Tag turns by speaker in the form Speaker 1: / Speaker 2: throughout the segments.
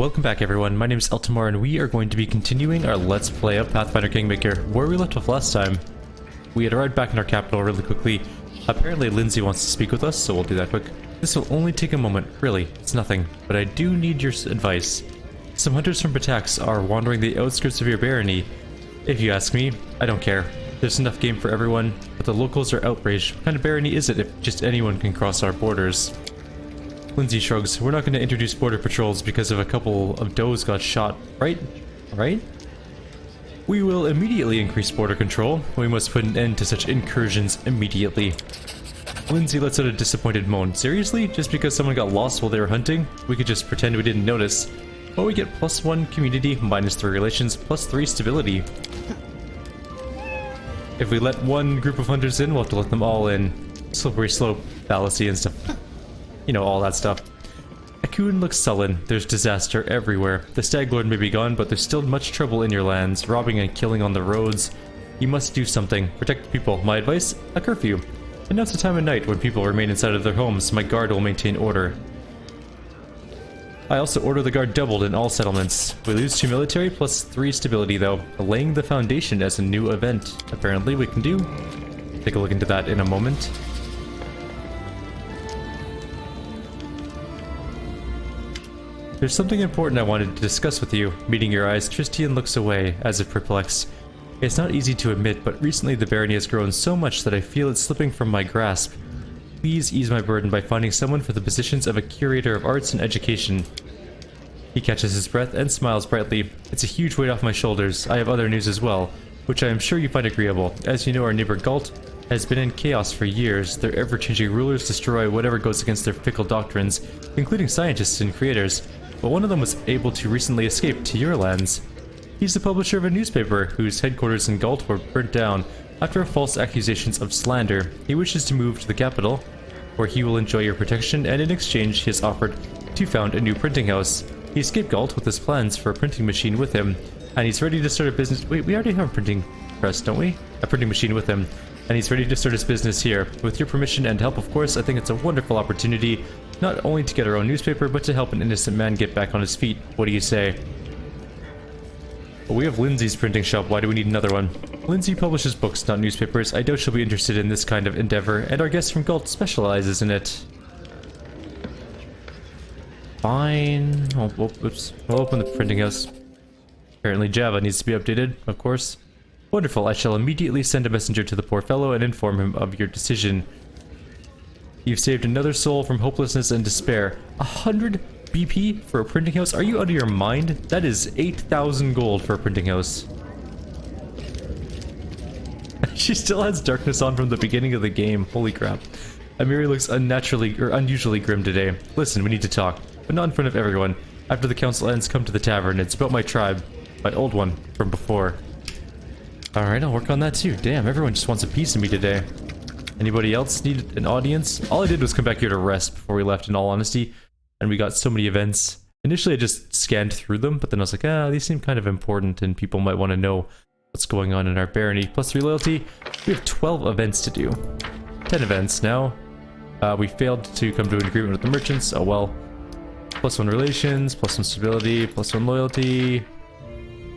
Speaker 1: Welcome back everyone, my name is Eltimar and we are going to be continuing our Let's Play of Pathfinder Kingmaker, where we left off last time. We had arrived back in our capital really quickly. Apparently Lindsay wants to speak with us, so we'll do that quick. This will only take a moment, really, it's nothing, but I do need your advice. Some hunters from Batax are wandering the outskirts of your barony. If you ask me, I don't care. There's enough game for everyone, but the locals are outraged. What kind of barony is it if just anyone can cross our borders? Lindsay shrugs. We're not going to introduce border patrols because of a couple of does got shot, right? Right? We will immediately increase border control. We must put an end to such incursions immediately. Lindsay lets out a disappointed moan. Seriously? Just because someone got lost while they were hunting? We could just pretend we didn't notice. Well, we get +1 community, -3 relations, +3 stability. If we let one group of hunters in, we'll have to let them all in. Slippery slope, fallacy and stuff. You know, all that stuff. Akun looks sullen. There's disaster everywhere. The Stag Lord may be gone, but there's still much trouble in your lands. Robbing and killing on the roads. You must do something. Protect the people. My advice? A curfew. Announce a time of night when people remain inside of their homes. My guard will maintain order. I also order the guard doubled in all settlements. We lose 2 military, +3 stability though. Laying the foundation as a new event. Apparently we can do. Take a look into that in a moment. There's something important I wanted to discuss with you. Meeting your eyes, Tristian looks away, as if perplexed. It's not easy to admit, but recently the barony has grown so much that I feel it's slipping from my grasp. Please ease my burden by finding someone for the positions of a curator of arts and education. He catches his breath and smiles brightly. It's a huge weight off my shoulders. I have other news as well, which I am sure you find agreeable. As you know, our neighbor Galt has been in chaos for years. Their ever-changing rulers destroy whatever goes against their fickle doctrines, including scientists and creators. But one of them was able to recently escape to your lands. He's the publisher of a newspaper whose headquarters in Galt were burnt down after false accusations of slander. He wishes to move to the capital, where he will enjoy your protection, and in exchange he has offered to found a new printing house. He escaped Galt with his plans for a printing machine with him, and he's ready to start a business— wait, we already have a printing press, don't we? A printing machine with him. And he's ready to start his business here. With your permission and help, of course, I think it's a wonderful opportunity, not only to get our own newspaper, but to help an innocent man get back on his feet. What do you say? Well, we have Lindsay's printing shop, why do we need another one? Lindsay publishes books, not newspapers. I doubt she'll be interested in this kind of endeavor, and our guest from Galt specializes in it. Fine. Oh, oops. We'll open the printing house. Apparently Java needs to be updated, of course. Wonderful, I shall immediately send a messenger to the poor fellow and inform him of your decision. You've saved another soul from hopelessness and despair. 100 BP for a printing house? Are you out of your mind? That is 8,000 gold for a printing house. She still has darkness on from the beginning of the game. Holy crap. Amiri looks unusually grim today. Listen, we need to talk, but not in front of everyone. After the council ends, come to the tavern. It's about my tribe. My old one from before. Alright, I'll work on that too. Damn, everyone just wants a piece of me today. Anybody else need an audience? All I did was come back here to rest before we left, in all honesty. And we got so many events. Initially I just scanned through them, but then I was like, these seem kind of important and people might want to know what's going on in our barony. +3 loyalty. We have 12 events to do. 10 events now. We failed to come to an agreement with the merchants. Oh well. +1 relations, +1 stability, +1 loyalty.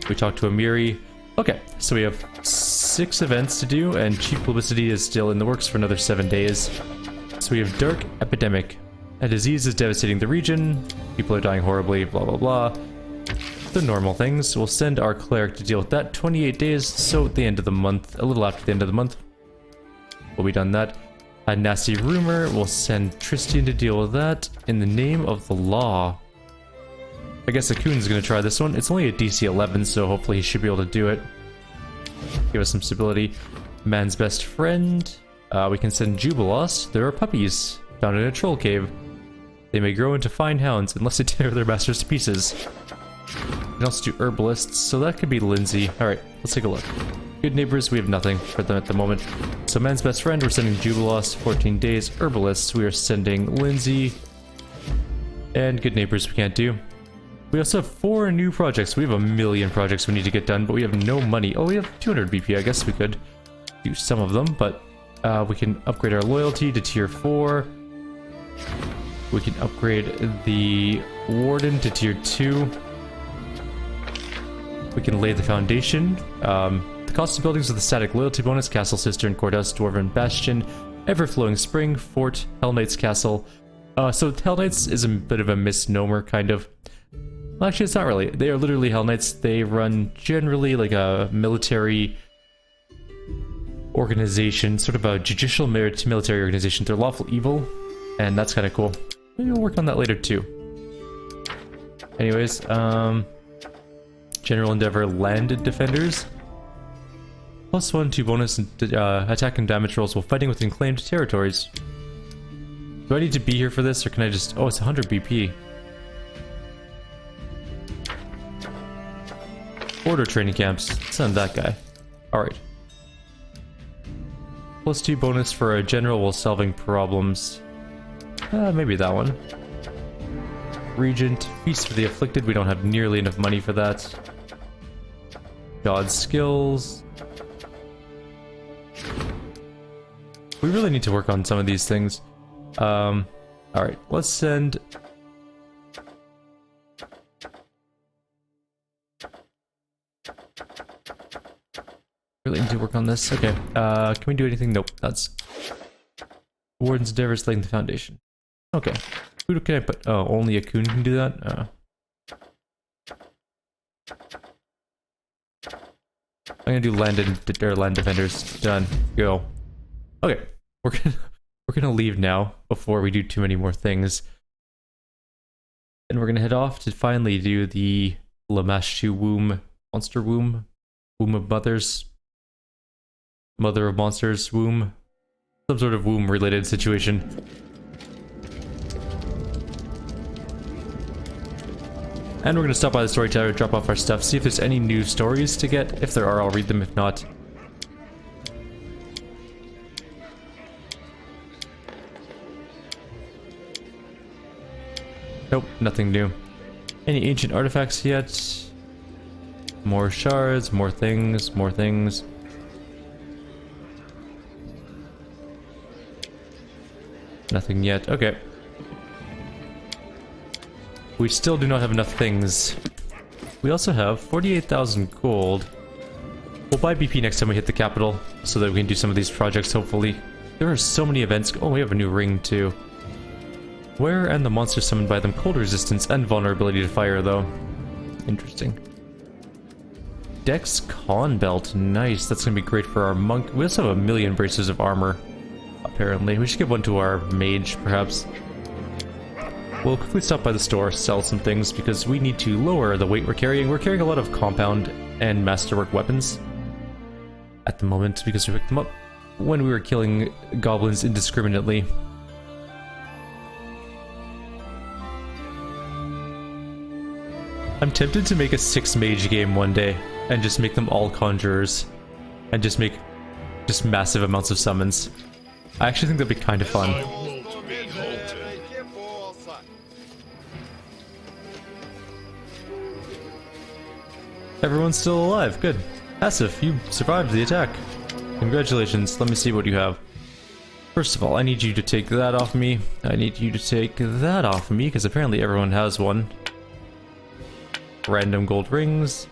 Speaker 1: We talked to Amiri. Okay, so we have 6 events to do, and cheap publicity is still in the works for another 7 days. So we have Dark Epidemic. A disease is devastating the region. People are dying horribly, blah blah blah. The normal things. We'll send our cleric to deal with that. 28 days, so at the end of the month, a little after the end of the month, we'll be done that. A nasty rumor, we'll send Tristian to deal with that. In the name of the law. I guess Akun's gonna try this one. It's only a DC 11, so hopefully he should be able to do it. Give us some stability. Man's best friend. We can send Jubilos. There are puppies found in a troll cave. They may grow into fine hounds unless they tear their masters to pieces. We can also do herbalists, so that could be Lindsay. Alright, let's take a look. Good neighbors, we have nothing for them at the moment. So man's best friend, we're sending Jubilos, 14 days. Herbalists, we are sending Lindsay. And good neighbors we can't do. We also have 4 new projects. We have a million projects we need to get done, but we have no money. Oh, we have 200 BP. I guess we could do some of them, but we can upgrade our loyalty to tier 4. We can upgrade the Warden to tier 2. We can lay the foundation. The cost of buildings with a static loyalty bonus: Castle Cistern, Courthouse, Dwarven Bastion, Everflowing Spring, Fort, Hell Knight's Castle. So Hell Knights is a bit of a misnomer, kind of. Well, actually, it's not really. They are literally Hell Knights. They run generally like a military organization, sort of a judicial military organization. They're lawful evil, and that's kind of cool. Maybe we'll work on that later too. Anyways, General Endeavor Landed Defenders. +1/2 bonus attack and damage rolls while fighting within claimed territories. Do I need to be here for this, or can I just... Oh, it's 100 BP. Order training camps. Send that guy. Alright. +2 bonus for a general while solving problems. Maybe that one. Regent. Feast for the Afflicted. We don't have nearly enough money for that. God skills. We really need to work on some of these things. Alright, let's send... Really need to work on this. Okay, can we do anything? Nope, that's... Warden's Endeavors laying the foundation. Okay. Who can I put? Oh, only a Coon can do that? I'm gonna do land defenders. Done. Go. Okay. We're gonna leave now before we do too many more things. And we're gonna head off to finally do the Llamashtu womb, monster womb, womb of mothers, mother of monsters womb, some sort of womb related situation. And we're gonna stop by the story tower, drop off our stuff, see if there's any new stories to get. If there are, I'll read them. If not, nope, nothing new. Any ancient artifacts yet? More shards, more things, more things. Nothing yet. Okay. We still do not have enough things. We also have 48,000 gold. We'll buy BP next time we hit the capital, so that we can do some of these projects, hopefully. There are so many events. Oh, we have a new ring, too. Where and the monsters summoned by them. Cold resistance and vulnerability to fire, though. Interesting. Dex Con Belt. Nice. That's gonna be great for our monk. We also have 1,000,000 braces of armor, apparently. We should give one to our mage, perhaps. We'll quickly stop by the store, sell some things, because we need to lower the weight we're carrying. We're carrying a lot of compound and masterwork weapons at the moment, because we picked them up when we were killing goblins indiscriminately. I'm tempted to make a 6-mage game one day, and just make them all conjurers, and just make massive amounts of summons. I actually think that'd be kind of fun. Everyone's still alive. Good. Asif, you survived the attack. Congratulations. Let me see what you have. First of all, I need you to take that off me. I need you to take that off me, because apparently everyone has one. Random gold rings.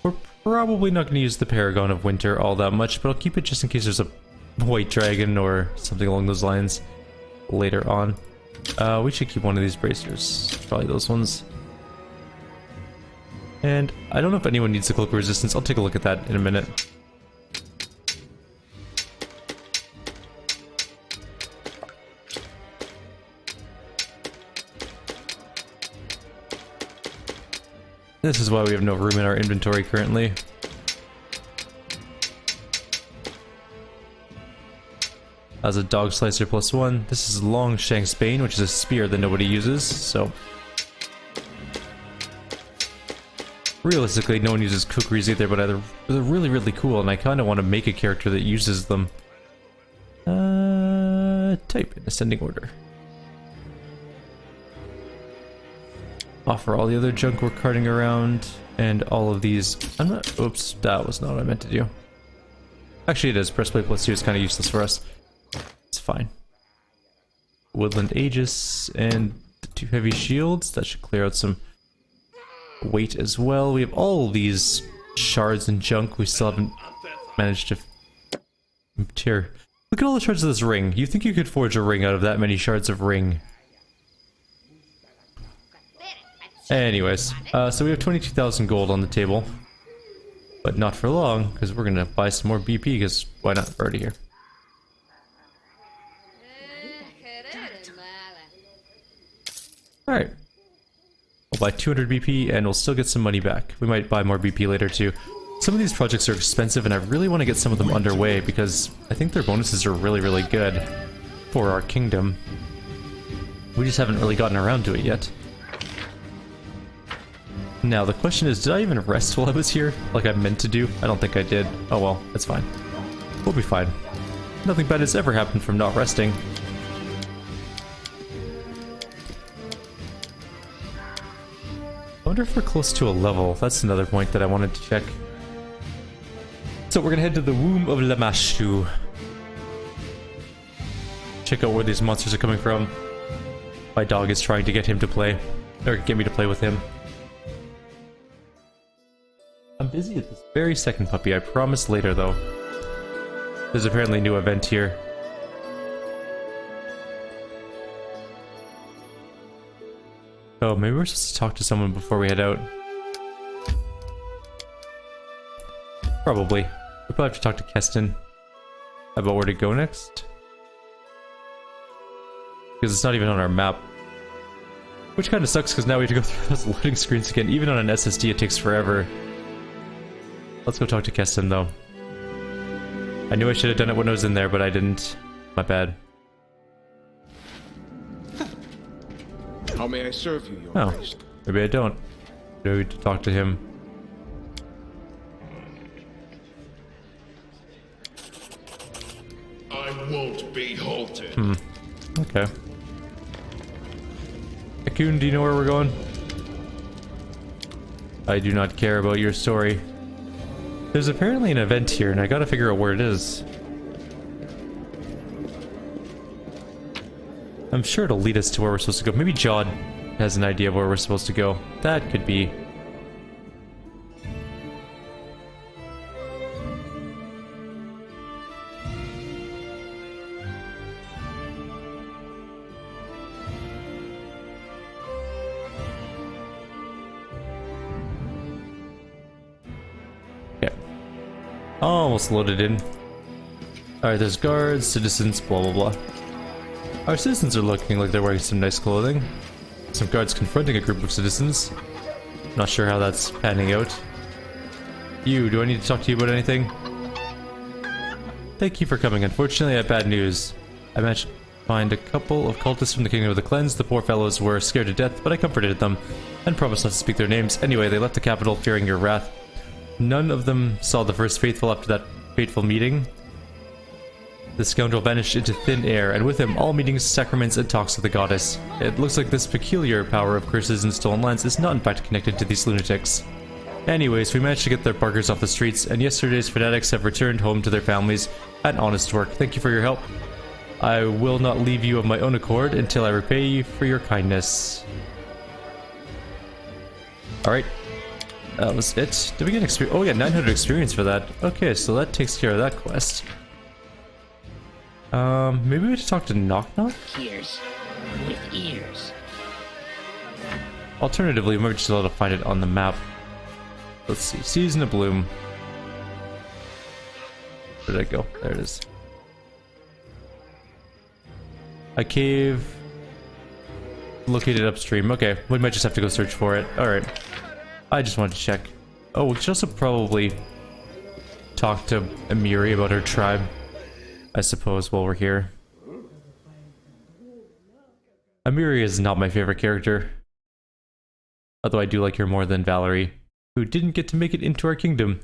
Speaker 1: We're probably not going to use the Paragon of Winter all that much, but I'll keep it just in case there's a white dragon or something along those lines later on. We should keep one of these bracers. Probably those ones. And I don't know if anyone needs the cloak resistance. I'll take a look at that in a minute. This is why we have no room in our inventory currently. As a dog slicer +1. This is Longshank's Bane, which is a spear that nobody uses, so... Realistically, no one uses kukris either, but they're really, really cool, and I kind of want to make a character that uses them. Type in ascending order. Offer all the other junk we're carting around, and all of these. I'm not. Oops, that was not what I meant to do. Actually, it is. Breastplate +2 is kind of useless for us. It's fine. Woodland Aegis, and 2 heavy shields. That should clear out some weight as well. We have all these shards and junk we still haven't managed to tear. Look at all the shards of this ring. You think you could forge a ring out of that many shards of ring? Anyways, so we have 22,000 gold on the table. But not for long, because we're gonna buy some more BP, because why not? We're already here. Alright. We'll buy 200 BP and we'll still get some money back. We might buy more BP later too. Some of these projects are expensive and I really want to get some of them underway because I think their bonuses are really, really good for our kingdom. We just haven't really gotten around to it yet. Now the question is, did I even rest while I was here? Like I meant to do? I don't think I did. Oh well, that's fine. We'll be fine. Nothing bad has ever happened from not resting. I wonder if we're close to a level. That's another point that I wanted to check. So we're gonna head to the womb of Llamashtu. Check out where these monsters are coming from. My dog is trying to get him to play. Or get me to play with him. I'm busy at this very second, puppy. I promise later, though. There's apparently a new event here. Oh, maybe we're supposed to talk to someone before we head out. Probably. We'll probably have to talk to Keston about where to go next. Because it's not even on our map. Which kind of sucks because now we have to go through those loading screens again. Even on an SSD it takes forever. Let's go talk to Keston though. I knew I should have done it when I was in there, but I didn't. My bad.
Speaker 2: How may I serve you, Your Grace?
Speaker 1: Maybe I don't. Maybe I need to talk to him.
Speaker 2: I won't be halted.
Speaker 1: Okay. Akun, do you know where we're going? I do not care about your story. There's apparently an event here, and I gotta figure out where it is. I'm sure it'll lead us to where we're supposed to go. Maybe Jod has an idea of where we're supposed to go. That could be. Okay. Almost loaded in. Alright, there's guards, citizens, blah blah blah. Our citizens are looking like they're wearing some nice clothing. Some guards confronting a group of citizens. Not sure how that's panning out. You, do I need to talk to you about anything? Thank you for coming. Unfortunately, I have bad news. I managed to find a couple of cultists from the Kingdom of the Cleansed. The poor fellows were scared to death, but I comforted them and promised not to speak their names. Anyway, they left the capital fearing your wrath. None of them saw the first faithful after that fateful meeting. The scoundrel vanished into thin air, and with him all meetings, sacraments, and talks with the goddess. It looks like this peculiar power of curses and stolen lands is not in fact connected to these lunatics. Anyways, we managed to get their barkers off the streets, and yesterday's fanatics have returned home to their families at honest work. Thank you for your help. I will not leave you of my own accord until I repay you for your kindness. Alright. That was it. Did we get experience? Oh, we got 900 experience for that. Okay, so that takes care of that quest. Maybe we should talk to Knock Knock?
Speaker 3: Ears with ears.
Speaker 1: Alternatively, we might just be able to find it on the map. Let's see. Season of Bloom. Where did I go? There it is. A cave located upstream. Okay, we might just have to go search for it. Alright. I just wanted to check. Oh, we should also probably talk to Amiri about her tribe, I suppose, while we're here. Amiri is not my favorite character. Although I do like her more than Valerie, who didn't get to make it into our kingdom.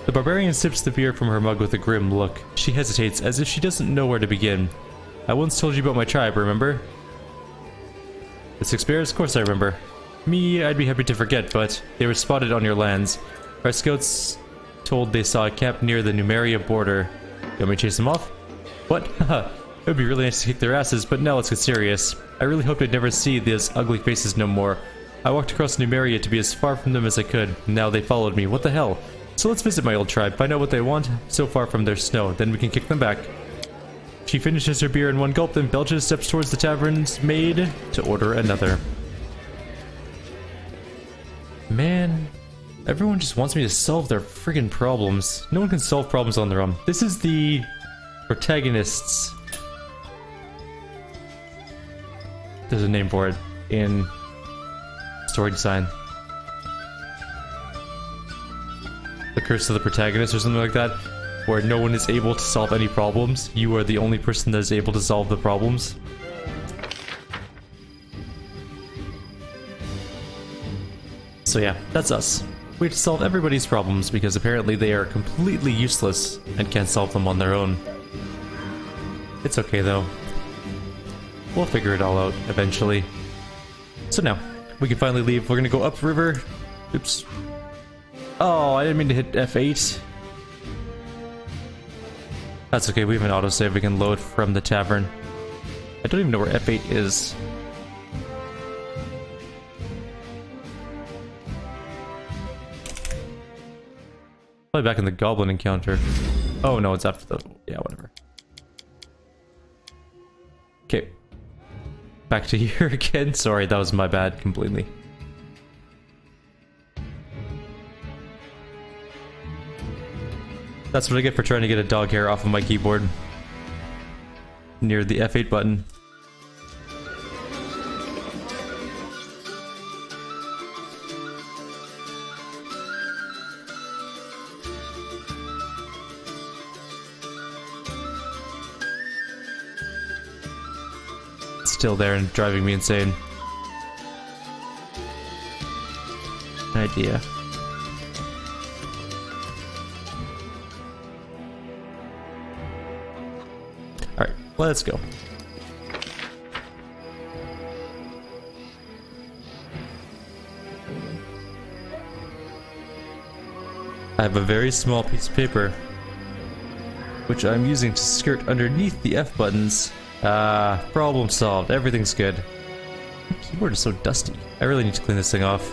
Speaker 1: The barbarian sips the beer from her mug with a grim look. She hesitates, as if she doesn't know where to begin. I once told you about my tribe, remember? The 6 bears? Of course I remember. Me, I'd be happy to forget, but they were spotted on your lands. Our scouts told they saw a camp near the Numeria border. You want me to chase them off? What? Haha. It would be really nice to kick their asses, but now let's get serious. I really hoped I'd never see these ugly faces no more. I walked across Numeria to be as far from them as I could. Now they followed me. What the hell? So let's visit my old tribe, find out what they want so far from their snow, then we can kick them back. She finishes her beer in one gulp, then belches, steps towards the tavern's maid to order another. Man, everyone just wants me to solve their friggin' problems. No one can solve problems on their own. This is the protagonists. There's a name for it in story design. The curse of the protagonist or something like that, where no one is able to solve any problems. You are the only person that is able to solve the problems. So yeah, that's us. We have to solve everybody's problems because apparently they are completely useless and can't solve them on their own. It's okay though. We'll figure it all out eventually. So now, we can finally leave. We're gonna go upriver. Oops. Oh, I didn't mean to hit F8. That's okay, we have an autosave we can load from the tavern. I don't even know where F8 is. Probably back in the goblin encounter. Oh no, it's after the... yeah, whatever. Okay. Back to here again. Sorry, that was my bad completely. That's what I get for trying to get a dog hair off of my keyboard. Near the F8 button. It's still there and driving me insane. An idea. Alright, let's go. I have a very small piece of paper, which I'm using to skirt underneath the F buttons. Ah, problem solved. Everything's good. My keyboard is so dusty. I really need to clean this thing off.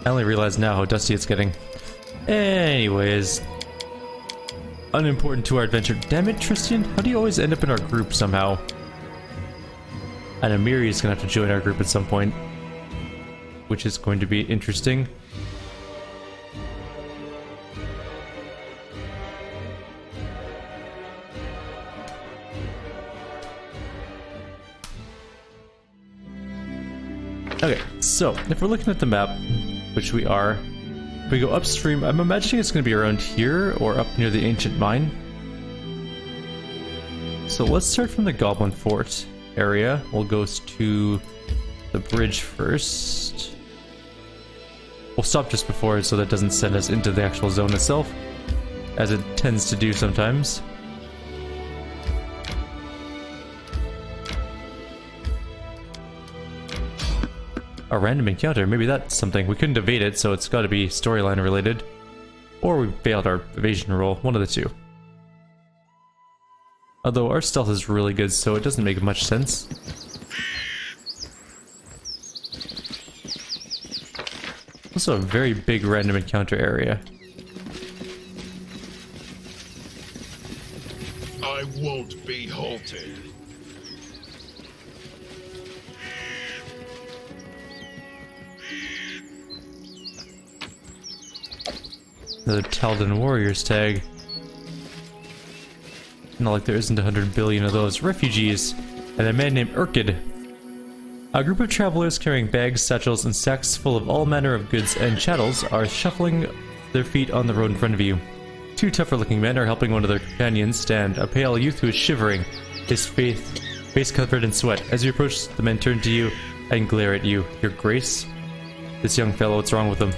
Speaker 1: I only realize now how dusty it's getting. Anyways. Unimportant to our adventure. Damn it, Tristan. How do you always end up in our group somehow? And Amiri is going to have to join our group at some point. Which is going to be interesting. Okay, so if we're looking at the map, which we are, if we go upstream, I'm imagining it's going to be around here or up near the ancient mine. So let's start from the Goblin Fort area. We'll go to the bridge first. We'll stop just before it so that doesn't send us into the actual zone itself, as it tends to do sometimes. A random encounter, maybe that's something. We couldn't evade it, so it's got to be storyline related. Or we failed our evasion roll, one of the two. Although our stealth is really good, so it doesn't make much sense. Also a very big random encounter area.
Speaker 2: I won't be halted.
Speaker 1: Another Taldan Warriors tag. Not like there isn't 100 billion of those. Refugees, and a man named Urkid. A group of travelers carrying bags, satchels, and sacks full of all manner of goods and chattels are shuffling their feet on the road in front of you. Two tougher-looking men are helping one of their companions stand, a pale youth who is shivering, his face covered in sweat. As you approach, the men turn to you and glare at you. Your Grace? This young fellow, what's wrong with him?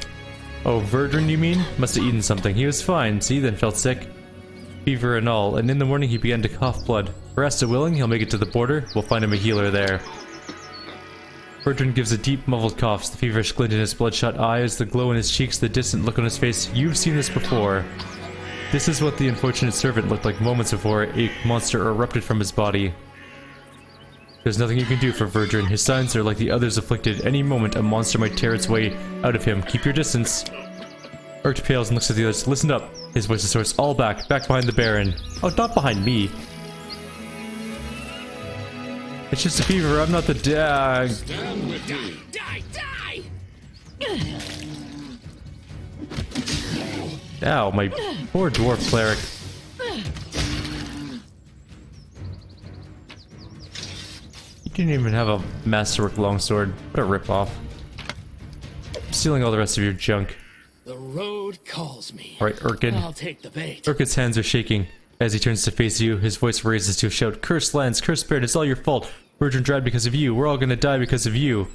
Speaker 1: Oh, Verdrin, you mean? Must have eaten something. He was fine, see, then felt sick. fever and all, and in the morning he began to cough blood. Rasta willing, he'll make it to the border. We'll find him a healer there. Bertrand gives a deep, muffled cough, the feverish glint in his bloodshot eyes, the glow in his cheeks, the distant look on his face. You've seen this before. This is what the unfortunate servant looked like moments before a monster erupted from his body. There's nothing you can do for Verdran. His signs are like the others afflicted. Any moment, a monster might tear its way out of him. Keep your distance. Urk pales and looks at the others. Listen up. His voice is hoarse. All back. Back behind the Baron. Oh, not behind me. It's just a fever. I'm not the dag.
Speaker 3: Die!
Speaker 1: Ow, my poor dwarf cleric. You didn't even have a masterwork longsword. What a ripoff. I'm stealing all the rest of your junk.
Speaker 3: The road calls me.
Speaker 1: Alright, Urkin.
Speaker 3: I'll take the bait.
Speaker 1: Urkin's hands are shaking. As he turns to face you, his voice raises to a shout. Cursed lands, cursed spirit, it's all your fault. Verdran died because of you. We're all gonna die because of you.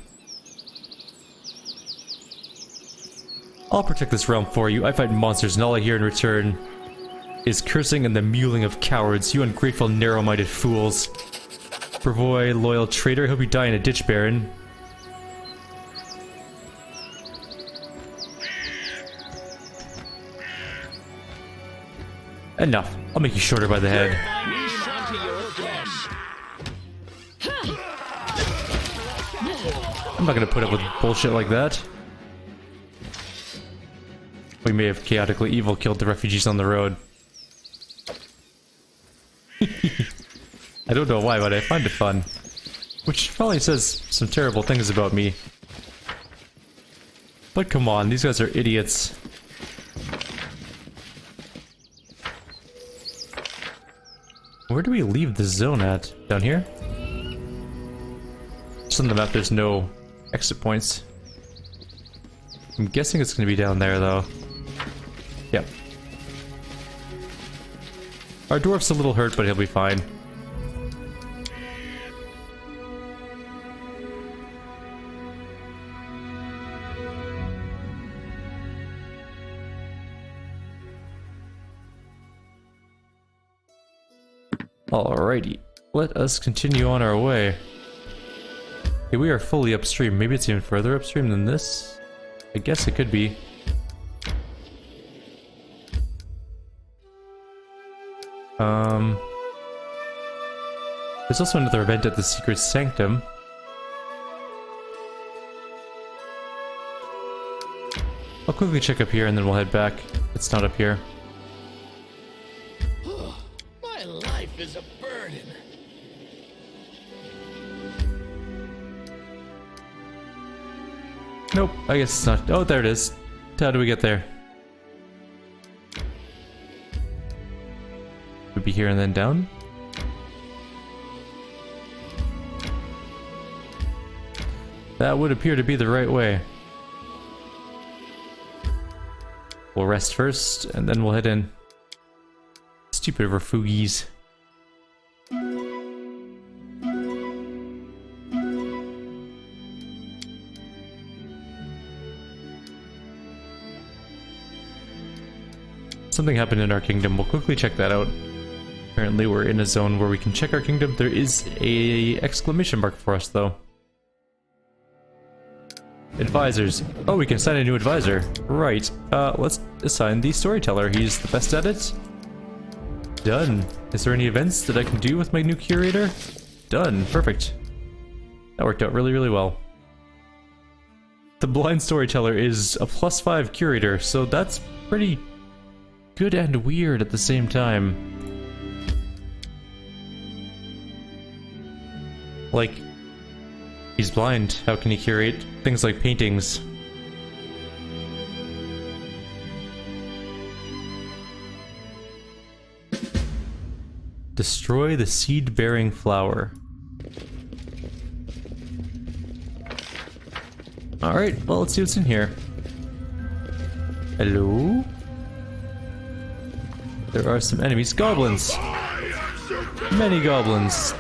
Speaker 1: I'll protect this realm for you. I fight monsters, and all I hear in return is cursing and the mewling of cowards. You ungrateful, narrow-minded fools. Brevoy, loyal traitor. Hope you die in a ditch, Baron. Enough. I'll make you shorter by the head. I'm not gonna put up with bullshit like that. We may have chaotically evil killed the refugees on the road. I don't know why, but I find it fun. Which probably says some terrible things about me. But come on, these guys are idiots. Where do we leave the zone at? Down here? Just on the map there's no exit points. I'm guessing it's gonna be down there though. Yep. Our dwarf's a little hurt, but he'll be fine. Alrighty, let us continue on our way. Okay, we are fully upstream. Maybe it's even further upstream than this? I guess it could be. There's also another event at the Secret Sanctum. I'll quickly check up here and then we'll head back. It's not up here.
Speaker 3: My life is a burden.
Speaker 1: Nope, I guess it's not. Oh, there it is. How do we get there? Would be here and then down? That would appear to be the right way. We'll rest first, and then we'll head in. Stupid refugees. Something happened in our kingdom. We'll quickly check that out. Apparently we're in a zone where we can check our kingdom. There is a exclamation mark for us though. Advisors. Oh, we can assign a new advisor. Right. Let's assign the storyteller. He's the best at it. Done. Is there any events that I can do with my new curator? Done. Perfect. That worked out really, really well. The blind storyteller is a +5 curator, so that's pretty good and weird at the same time. Like, he's blind. How can he curate things like paintings? Destroy the seed-bearing flower. Alright, well, let's see what's in here. Hello? There are some enemies. Goblins! Many goblins.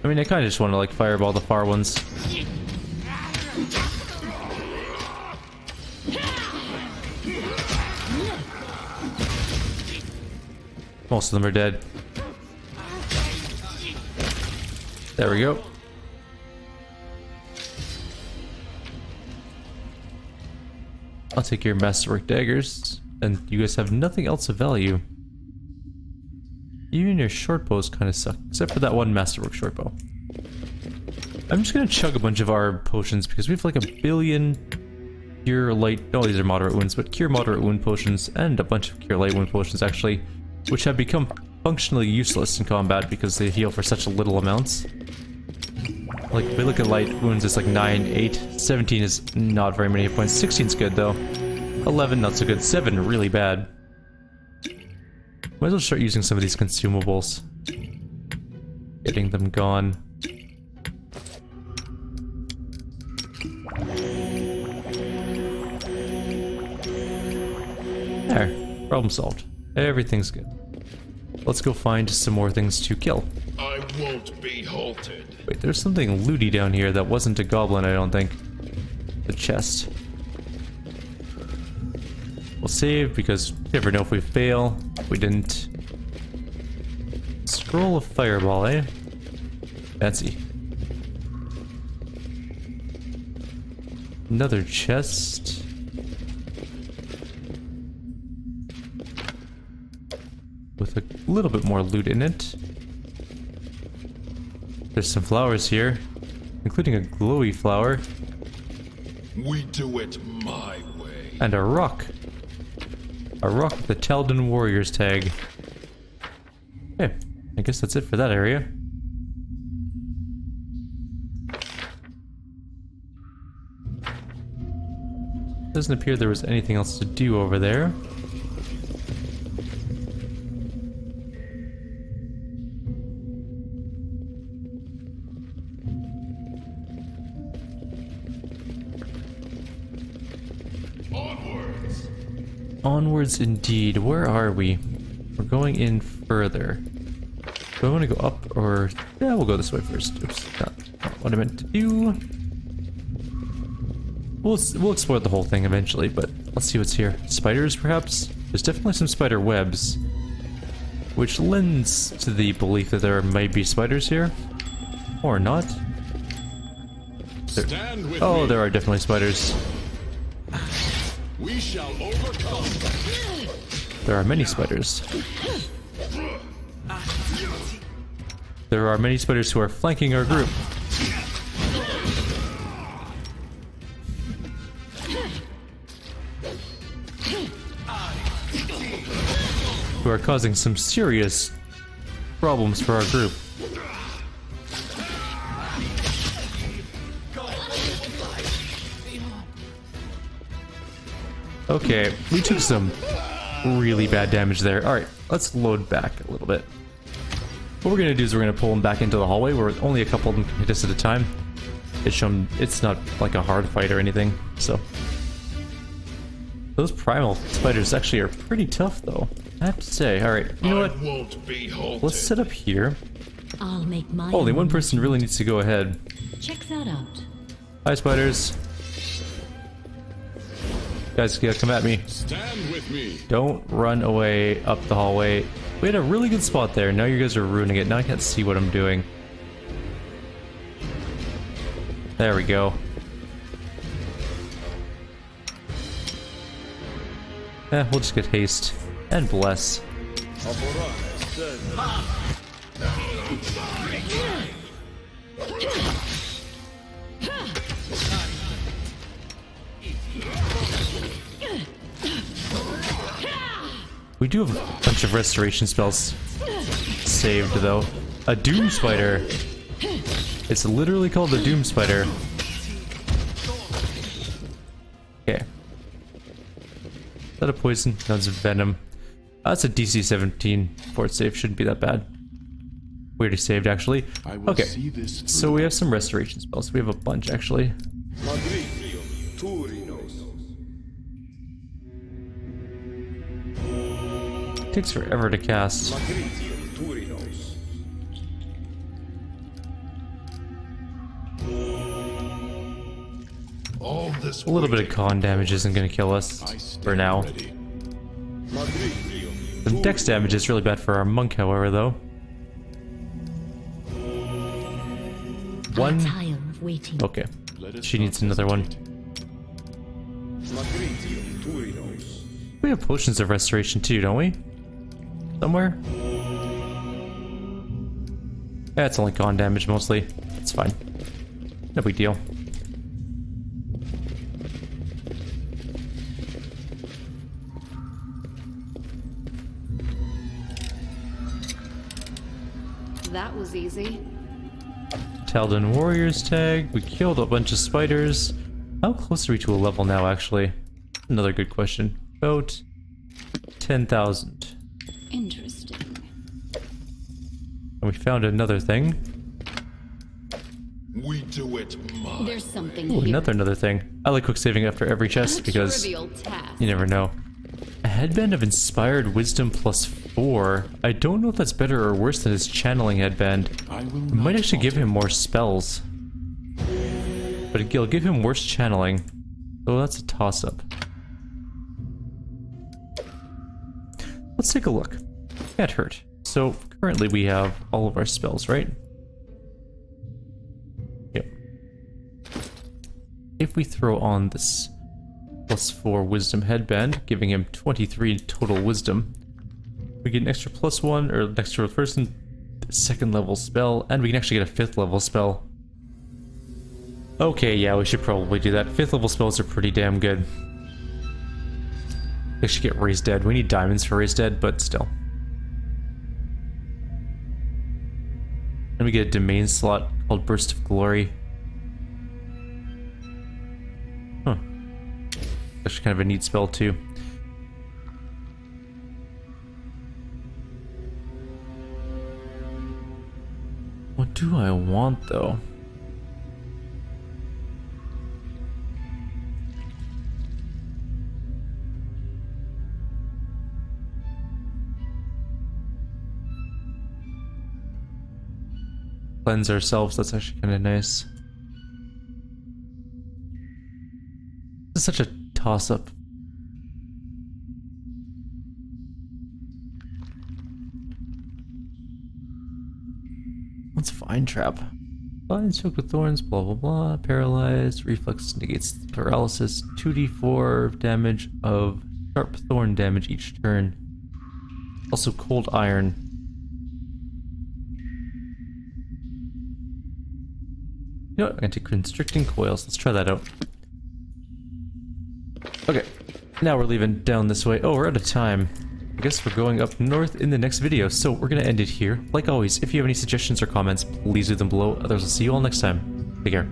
Speaker 1: I mean, I kind of just want to, like, fireball the far ones. Most of them are dead. There we go. I'll take your masterwork daggers, and you guys have nothing else of value. Even your short bows kind of suck, except for that one masterwork short bow. I'm just gonna chug a bunch of our potions because we have like 1 billion cure light. Oh, these are moderate wounds, but cure moderate wound potions and a bunch of cure light wound potions actually, which have become functionally useless in combat because they heal for such little amounts. Like, if we look at light wounds, it's like 9, 8, 17 is not very many hit points. 16 is good though. 11 not so good. 7 really bad. Might as well start using some of these consumables. Getting them gone. There. Problem solved. Everything's good. Let's go find some more things to kill.
Speaker 2: I won't be halted.
Speaker 1: Wait, there's something looty down here that wasn't a goblin, I don't think. The chest. We'll save because you never know if we fail. If we didn't. Scroll of fireball, eh? Fancy. Another chest. With a little bit more loot in it. There's some flowers here, including a glowy flower.
Speaker 2: We do it my way.
Speaker 1: And a rock. A rock with the Taldan Warriors tag. Okay, I guess that's it for that area. Doesn't appear there was anything else to do over there. Onwards indeed. Where are we? We're going in further. Do I want to go up or... Yeah, we'll go this way first. Oops, not what I meant to do. We'll explore the whole thing eventually, but let's see what's here. Spiders, perhaps? There's definitely some spider webs, which lends to the belief that there might be spiders here. Or not. Oh, there are definitely spiders.
Speaker 2: We shall overcome.
Speaker 1: There are many spiders. There are many spiders who are flanking our group. Who are causing some serious problems for our group. Okay, we took some really bad damage there. Alright, let's load back a little bit. What we're going to do is we're going to pull them back into the hallway where only a couple of them can hit us at a time. It's not like a hard fight or anything, so. Those primal spiders actually are pretty tough though, I have to say. Alright, you know what?
Speaker 2: Won't be halted.
Speaker 1: Let's set up here.
Speaker 4: I'll make my
Speaker 1: Only one person really needs to go ahead.
Speaker 4: Check that out.
Speaker 1: Hi, spiders. Guys, come at me.
Speaker 2: Stand with me.
Speaker 1: Don't run away up the hallway. We had a really good spot there. Now you guys are ruining it. Now I can't see what I'm doing. There we go. We'll just get haste. And bless. We do have a bunch of restoration spells saved though. A Doom Spider. It's literally called the Doom Spider. Okay. Is that a poison? No, it's a venom. That's a DC 17 fort save. Shouldn't be that bad. We already saved actually. Okay. So we have some restoration spells. We have a bunch actually. Takes forever to cast. A little bit of con damage isn't going to kill us for now. The Dex damage is really bad for our monk, however, though. One.
Speaker 4: I tire of waiting.
Speaker 1: Okay. She needs another one. We have potions of restoration too, don't we? Somewhere? Yeah, it's only con damage mostly. It's fine. No big deal.
Speaker 5: That was easy.
Speaker 1: Taldan Warriors tag. We killed a bunch of spiders. How close are we to a level now, actually? Another good question. About 10,000.
Speaker 5: Interesting.
Speaker 1: And we found another thing.
Speaker 2: We do it, Mom.
Speaker 5: There's something
Speaker 1: Ooh,
Speaker 5: here.
Speaker 1: another thing. I like quick saving after every chest because
Speaker 5: Trivial task.
Speaker 1: you never know. A headband of inspired wisdom +4. I don't know if that's better or worse than his channeling headband. It might actually give him more spells. But it'll give him worse channeling. So that's a toss-up. Let's take a look. Can't hurt. So currently we have all of our spells, right? Yep. If we throw on this +4 wisdom headband, giving him 23 total wisdom, we get an extra +1, or an extra first and second level spell, and we can actually get a 5th level spell. Okay, yeah, we should probably do that. 5th level spells are pretty damn good. They should get Raised Dead. We need diamonds for Raised Dead, but still. And we get a domain slot called Burst of Glory. Huh. Actually kind of a neat spell too. What do I want though? Cleanse ourselves, that's actually kind of nice. This is such a toss-up. What's Vine Trap? Vines choked with thorns, blah blah blah, paralyzed, reflex negates paralysis, 2d4 damage of sharp thorn damage each turn. Also cold iron. You know what, anti-constricting coils, let's try that out. Okay, now we're leaving down this way. Oh, we're out of time. I guess we're going up north in the next video, so we're gonna end it here. Like always, if you have any suggestions or comments, please leave them below. Others will see you all next time. Take care.